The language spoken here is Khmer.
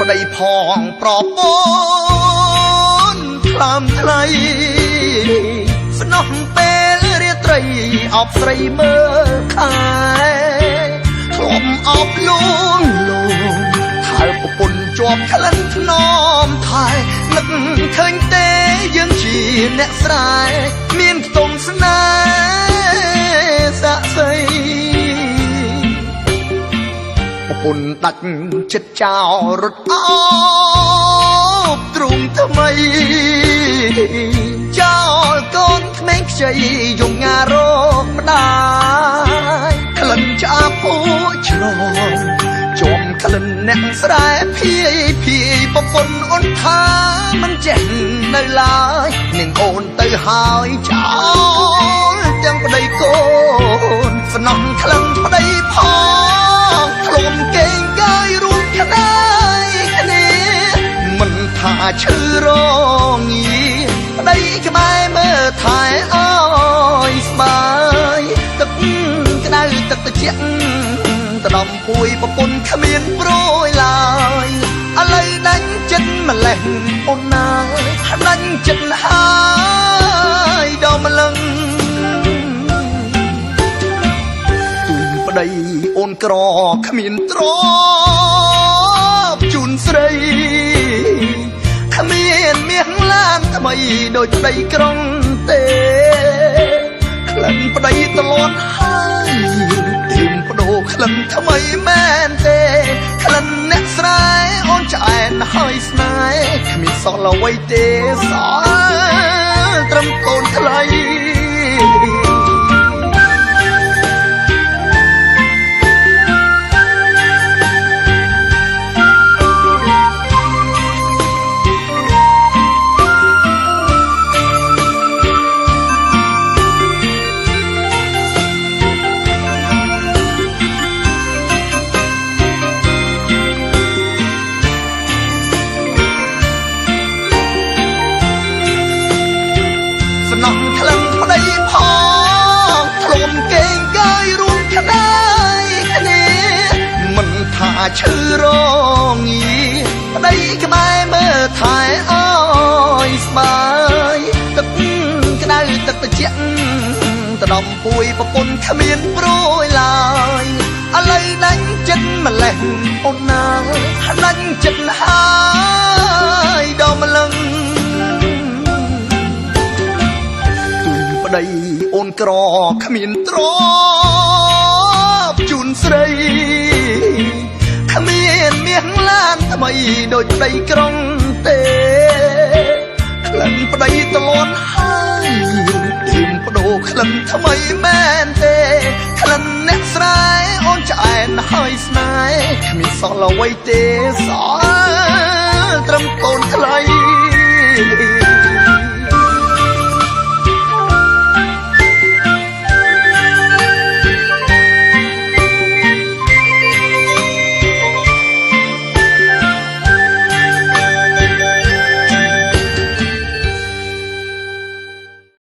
ប្តីផងប្រពន្ធខ្លាមថ្លៃស្នំពេលរាត្រីអបស្រីមើលខែធ្លាប់អបលួងថើប្រពន្ធជាប់ក្លិនធ្នមថែនឹកឃើញទេយើងជាអ្នកស្រែមានខ្ទង់ស្នេហ៍សាក់សីប្រពន្ធដាច់ចិត្តចោលរត់អោបទ្រូងថ្មីចោលកូនក្មេងខ្ចីយំងារកម្ដាយក្លិនឆ្អាបពួច្រងជាប់ក្លិនអ្នកស្រែភាយប្រពន្ធអូនថាមិនចេះនៅឡើយនឹងអូនទៅហើយចោលទាំងប្តីកូនស្នំក្លិនប្តីផងធ្លុំកេងកាយរួមក្ដីគ្នាមិនថាឈឺរងាប្តីក្បែរមើលថែអើយស្បាយទឹកក្ដៅទឹកត្រជាក់ដដំពួយប្រពន្ធគ្មានព្រួយឡើយឥឡូវដាច់ចិត្តម្លេះអូនណាដាច់ចិត្តហើយដល់ម្លឹងទូនប្តីអូនក្រគ្មានទ្រពជូនស្រីគ្មានមាសឡានថ្មីដូចប្តីក្រុងទេក្លិនប្តីតលន់ហើយបដូរក្លិនថ្មីមែនទេក្លិនអ្នកស្រែអូនឆ្អែតហើយស្នេហ៍គ្មានសល់អ្វីទេសល់ត្រឹមកូនថ្លៃឈឺរងាប្តីក្បែរមើលថែអើយស្បាយទឹកក្ដៅទឹកត្រជាក់ដដំពួយប្រពន្ធគ្មានព្រួយឡើយឥឡូវដាច់ចិត្តម្លេះអូនណាដាច់ចិត្តហើយដល់ម្លឹងទូនប្តីអូនក្រគ្មានទ្រពជូនស្រីគ្មានមាសឡានថ្មីដូចប្តីក្រុងទេក្លិនប្តីតលន់ហើយបដូរក្លិនថ្មីមែនទេក្លិនអ្នកស្រែអូនឆ្អែតហើយស្នេហ៍គ្មានសល់អ្វីទេសល់ត្រឹមកូនថ្លៃ